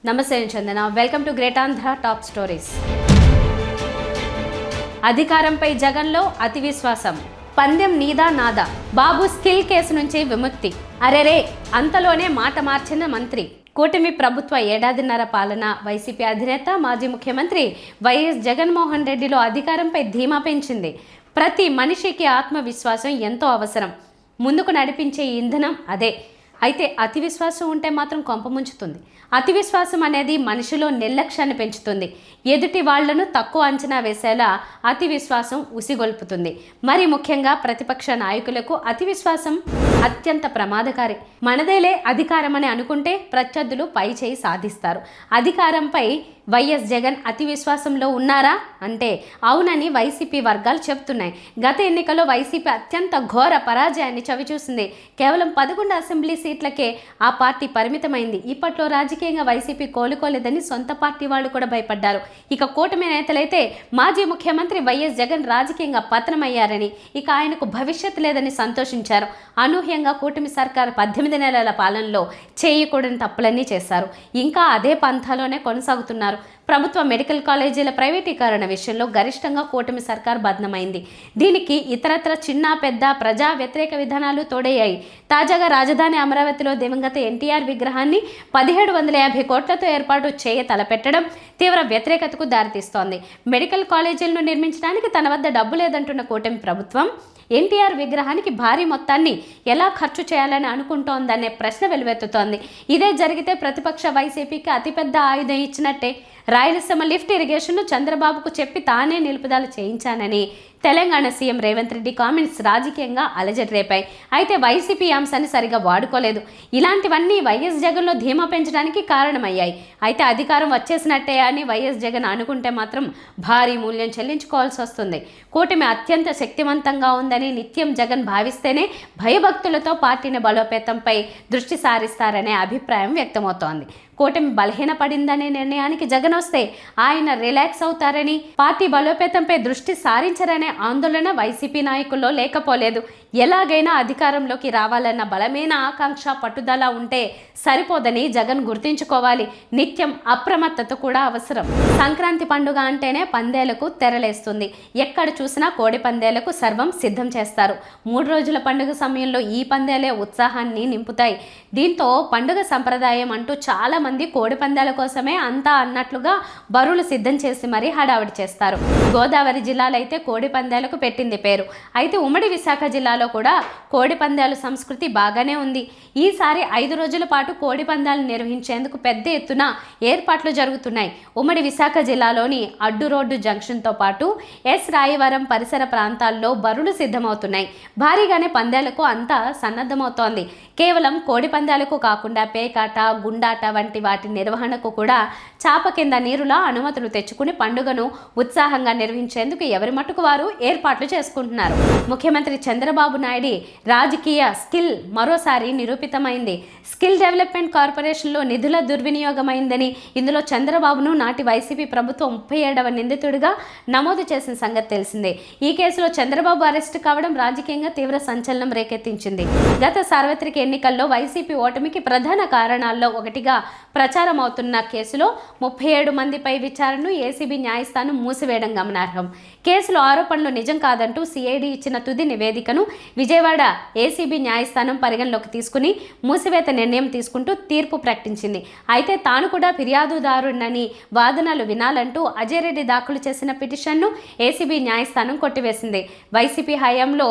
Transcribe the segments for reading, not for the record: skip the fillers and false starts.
నమస్తే Chandana. Welcome to great Andhra top stories. అధికారంపై జగన్లో అతి విశ్వాసం. పందెం నీదా నాదా. బాబు స్కిల్ కేసు నుంచి విముక్తి. అరెరే అంతలోనే మాట మార్చిన మంత్రి. కూటమి ప్రభుత్వ ఏడాదిన్నర పాలన, వైసీపీ అధినేత మాజీ ముఖ్యమంత్రి వైఎస్ జగన్మోహన్ రెడ్డిలో అధికారంపై ధీమా పెంచింది. ప్రతి మనిషికి ఆత్మవిశ్వాసం ఎంతో అవసరం. ముందుకు నడిపించే ఇంధనం అదే. అయితే అతి విశ్వాసం ఉంటే మాత్రం కొంప ముంచుతుంది. అతి విశ్వాసం అనేది మనిషిలో నిర్లక్ష్యాన్ని పెంచుతుంది. ఎదుటి వాళ్లను తక్కువ అంచనా వేసేలా అతి విశ్వాసం ఉసిగొల్పుతుంది. మరి ముఖ్యంగా ప్రతిపక్ష నాయకులకు అతి విశ్వాసం అత్యంత ప్రమాదకారి. మనదేలే అధికారం అని అనుకుంటే ప్రత్యర్థులు పై చేయి సాధిస్తారు. అధికారంపై వైఎస్ జగన్ అతి విశ్వాసంలో ఉన్నారా అంటే అవునని వైసీపీ వర్గాలు చెబుతున్నాయి. గత ఎన్నికల్లో వైసీపీ అత్యంత ఘోర పరాజయాన్ని చవిచూసింది. కేవలం 11 అసెంబ్లీ సీట్లకే ఆ పార్టీ పరిమితమైంది. ఇప్పట్లో రాజకీయంగా వైసీపీ కోలుకోలేదని సొంత పార్టీ వాళ్ళు కూడా భయపడ్డారు. ఇక కూటమి నేతలైతే మాజీ ముఖ్యమంత్రి వైఎస్ జగన్ రాజకీయంగా పతనమయ్యారని, ఇక ఆయనకు భవిష్యత్ లేదని సంతోషించారు. అనూహ్యంగా కూటమి సర్కారు 18 నెలల పాలనలో చేయకూడని తప్పులన్నీ చేశారు. ఇంకా అదే పంథాలోనే కొనసాగుతున్నారు. ప్రభుత్వ మెడికల్ కాలేజీల ప్రైవేటీకరణ విషయంలో గరిష్టంగా కూటమి సర్కార్ బద్నమైంది. దీనికి ఇతరత్ర చిన్న పెద్ద ప్రజా వ్యతిరేక విధానాలు తోడయ్యాయి. తాజాగా రాజధాని అమరావతిలో దివంగత ఎన్టీఆర్ విగ్రహాన్ని 1750 కోట్లతో ఏర్పాటు తలపెట్టడం తీవ్ర వ్యతిరేకతకు దారితీస్తోంది. మెడికల్ కాలేజీలను నిర్మించడానికి తన వద్ద డబ్బు లేదంటున్న కూటమి ప్రభుత్వం ఎన్టీఆర్ విగ్రహానికి భారీ మొత్తాన్ని ఎలా ఖర్చు చేయాలని అనుకుంటోందనే ప్రశ్న వెలువెత్తుతోంది. ఇదే జరిగితే ప్రతిపక్ష వైసీపీకి అతిపెద్ద ఆయుధం ఇచ్చినట్టే. రాయలసీమ లిఫ్ట్ ఇరిగేషన్ను చంద్రబాబుకు చెప్పి తానే నిలుపుదల చేయించానని తెలంగాణ సీఎం రేవంత్ రెడ్డి కామెంట్స్ రాజకీయంగా అలజడి రేపాయి. అయితే వైసీపీ అంశాన్ని సరిగా వాడుకోలేదు. ఇలాంటివన్నీ వైఎస్ జగన్లో ధీమా పెంచడానికి కారణమయ్యాయి. అయితే అధికారం వచ్చేసినట్టే అని వైఎస్ జగన్ అనుకుంటే మాత్రం భారీ మూల్యం చెల్లించుకోవాల్సి వస్తుంది. కూటమి అత్యంత శక్తివంతంగా ఉందని నిత్యం జగన్ భావిస్తేనే భయభక్తులతో పార్టీని బలోపేతంపై దృష్టి సారిస్తారనే అభిప్రాయం వ్యక్తమవుతోంది. కూటమి బలహీనపడిందనే నిర్ణయానికి జగన్ వస్తే ఆయన రిలాక్స్ అవుతారని, పార్టీ బలోపేతంపై దృష్టి సారించరనే ఆందోళన వైసీపీ నాయకుల్లో లేకపోలేదు. ఎలాగైనా అధికారంలోకి రావాలన్న బలమైన ఆకాంక్ష, పట్టుదల ఉంటే సరిపోదని జగన్ గుర్తించుకోవాలి. నిత్యం అప్రమత్తత కూడా అవసరం. సంక్రాంతి పండుగ అంటేనే పందేలకు తెరలేస్తుంది. ఎక్కడ చూసినా కోడి పందేలకు సర్వం సిద్ధం చేస్తారు. 3 రోజుల పండుగ సమయంలో ఈ పందేలే ఉత్సాహాన్ని నింపుతాయి. దీంతో పండుగ సంప్రదాయం అంటూ చాలా మంది కోడి పందాల కోసమే అంతా అన్నట్లుగా బరువులు సిద్ధం చేసి మరీ హడావిడి చేస్తారు. గోదావరి జిల్లాలో అయితే కోడి పందాలకు పెట్టింది పేరు. అయితే ఉమ్మడి విశాఖ జిల్లాలో కూడా కోడి పందాల సంస్కృతి బాగానే ఉంది. ఈసారి 5 రోజుల పాటు కోడి పందాలు నిర్వహించేందుకు పెద్ద ఎత్తున ఏర్పాట్లు జరుగుతున్నాయి. ఉమ్మడి విశాఖ జిల్లాలోని అడ్డు రోడ్డు జంక్షన్తో పాటు ఎస్ రాయవరం పరిసర ప్రాంతాల్లో బరులు సిద్ధమవుతున్నాయి. భారీగానే పందాలకు అంతా సన్నద్ధమవుతోంది. కేవలం కోడి పందాలకు కాకుండా పేకాట, గుండాట వంటి వాటి నిర్వహణకు కూడా చాప కింద నీరులా అనుమతులు తెచ్చుకుని పండుగను ఉత్సాహంగా నిర్వహించేందుకు ఎవరి మట్టుకు వారు ఏర్పాట్లు చేసుకుంటున్నారు. ముఖ్యమంత్రి చంద్రబాబు నాయుడు రాజకీయ స్కిల్ మరోసారి నిరూపితమైంది. స్కిల్ డెవలప్మెంట్ కార్పొరేషన్లో నిధుల దుర్వినియోగమైందని, ఇందులో చంద్రబాబును నాటి వైసీపీ ప్రభుత్వం 37వ నిందితుడిగా నమోదు చేసిన సంగతి తెలిసిందే. ఈ కేసులో చంద్రబాబు అరెస్టు కావడం రాజకీయంగా తీవ్ర సంచలనం రేకెత్తించింది. గత సార్వత్రిక ఎన్నికల్లో వైసీపీ ఓటమికి ప్రధాన కారణాల్లో ఒకటిగా ప్రచారం అవుతున్న కేసులో 37 మందిపై విచారణను ఏసీబీ న్యాయస్థానం మూసివేయడం గమనార్హం. కేసులో ఆరోపణలు నిజం కాదంటూ సిఐడి ఇచ్చిన తుది నివేదికను విజయవాడ ఏసీబీ న్యాయస్థానం పరిగణలోకి తీసుకుని మూసివేత నిర్ణయం తీసుకుంటూ తీర్పు ప్రకటించింది. అయితే తాను కూడా ఫిర్యాదుదారునని వాదనలు వినాలంటూ అజయ్ రెడ్డి దాఖలు చేసిన పిటిషన్ను ఏసీబీ న్యాయస్థానం కొట్టివేసింది. వైసీపీ హయాంలో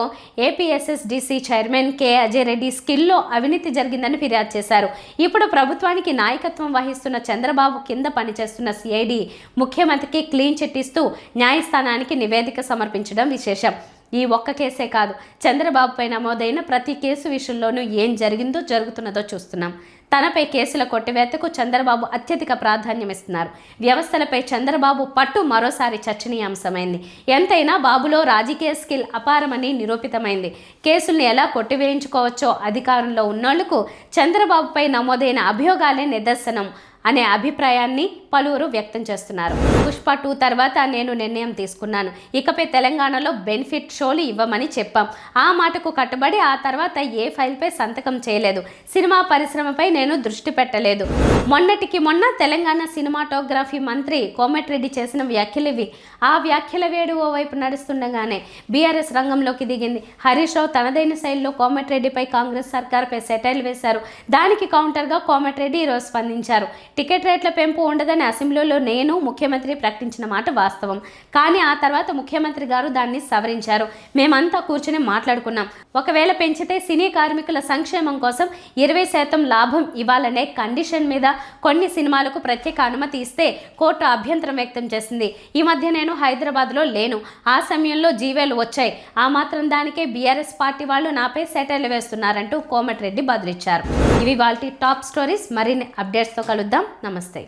APSSDC chairman K Ajay Reddy స్కిల్లో అవినీతి జరిగిందని ఫిర్యాదు చేశారు. ఇప్పుడు ప్రభుత్వానికి నాయకత్వం వహిస్తున్న చంద్రబాబు కింద పనిచేస్తున్న సిఐడి ముఖ్యమంత్రికి క్లీన్ చిట్ ఇస్తూ న్యాయస్థానానికి నివేదిక సమర్పించడం విశేషం. ఈ ఒక్క కేసే కాదు, చంద్రబాబుపై నమోదైన ప్రతి కేసు విషయంలోనూ ఏం జరిగిందో జరుగుతున్నదో చూస్తున్నాం. తనపై కేసుల కొట్టివేతకు చంద్రబాబు అత్యధిక ప్రాధాన్యం ఇస్తున్నారు. వ్యవస్థలపై చంద్రబాబు పట్టు మరోసారి చర్చనీయాంశమైంది. ఎంతైనా బాబులో రాజకీయ స్కిల్ అపారమని నిరూపితమైంది. కేసుల్ని ఎలా కొట్టివేయించుకోవచ్చో అధికారంలో ఉన్నోళ్లకు చంద్రబాబుపై నమోదైన అభియోగాలే నిదర్శనం. అనే అభిప్రాయాన్ని పలువురు వ్యక్తం చేస్తున్నారు. పుష్ప 2 తర్వాత నేను నిర్ణయం తీసుకున్నాను. ఇకపై తెలంగాణలో బెనిఫిట్ షోలు ఇవ్వమని చెప్పాం. ఆ మాటకు కట్టుబడి ఆ తర్వాత ఏ ఫైల్పై సంతకం చేయలేదు. సినిమా పరిశ్రమపై నేను దృష్టి పెట్టలేదు. మొన్నటికి మొన్న తెలంగాణ సినిమాటోగ్రఫీ మంత్రి కోమటిరెడ్డి చేసిన వ్యాఖ్యలివి. ఆ వ్యాఖ్యల వేడి ఓవైపు నడుస్తుండగానే బీఆర్ఎస్ రంగంలోకి దిగింది. హరీష్ రావు తనదైన శైలిలో కోమటిరెడ్డిపై కాంగ్రెస్ సర్కార్పై సెటైల్ వేశారు. దానికి కౌంటర్గా కోమటిరెడ్డి ఈరోజు స్పందించారు. టికెట్ రేట్ల పెంపు ఉండదని అసెంబ్లీలో నేను ముఖ్యమంత్రి ప్రకటించిన మాట వాస్తవం. కానీ ఆ తర్వాత ముఖ్యమంత్రి గారు దాన్ని సవరించారు. మేమంతా కూర్చుని మాట్లాడుకున్నాం. ఒకవేళ పెంచితే సినీ కార్మికుల సంక్షేమం కోసం 20% లాభం ఇవ్వాలనే కండిషన్ మీద కొన్ని సినిమాలకు ప్రత్యేక అనుమతి ఇస్తే కోర్టు అభ్యంతరం వ్యక్తం చేసింది. ఈ మధ్య నేను హైదరాబాద్లో లేను. ఆ సమయంలో జీవేలు వచ్చాయి. ఆ మాత్రం దానికే బీఆర్ఎస్ పార్టీ వాళ్ళు నాపై సెటైల్ వేస్తున్నారంటూ కోమటిరెడ్డి బదులిచ్చారు. ఇవి వాల్టి టాప్ స్టోరీస్. మరిన్ని అప్డేట్స్తో కలుద్దాం. నమస్తే.